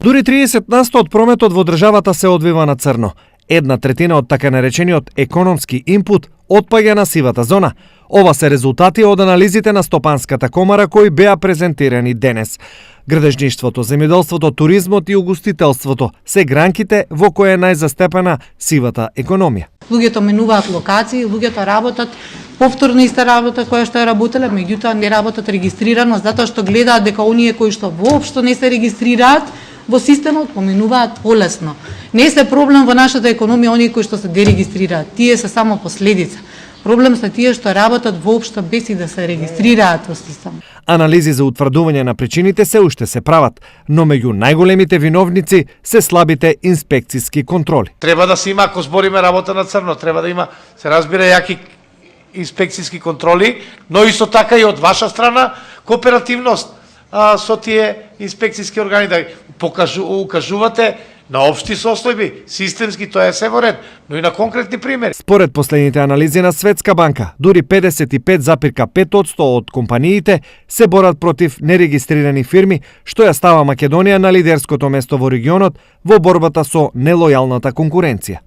Дури 30% од прометот во државата се одвива на црно. 1/3 од така наречениот економски инпут отпаѓа на сивата зона. Ова се резултати од анализите на Стопанската комара кои беа презентирани денес. Градежништвото, земјоделството, туризмот и угостителството се гранките во кои е најзастепена сивата економија. Луѓето менуваат локации, луѓето работат повторно иста работа која што е работеле, меѓутоа не работат регистрирано затоа што гледаат дека оние кои што воопшто не се регистрираат во системот поменуваат полесно. Не се проблем во нашата економија оние кои што се дерегистрираат, тие се само последица. Проблем се тие што работат воопшто без и да се регистрираат во системот. Анализи за утврдување на причините се уште се прават, но меѓу најголемите виновници се слабите инспекциски контроли. Треба да се има, ако збориме работа на црно, треба да има, се разбира, јаки инспекциски контроли, но исто така и од ваша страна кооперативност со тие инспекциски органи да укажувате на општи состојби, системски, тоа е се во ред, но и на конкретни примери. Според последните анализи на Светска банка, дури 55,5% од компаниите се борат против нерегистрирани фирми, што ја става Македонија на лидерското место во регионот во борбата со нелојалната конкуренција.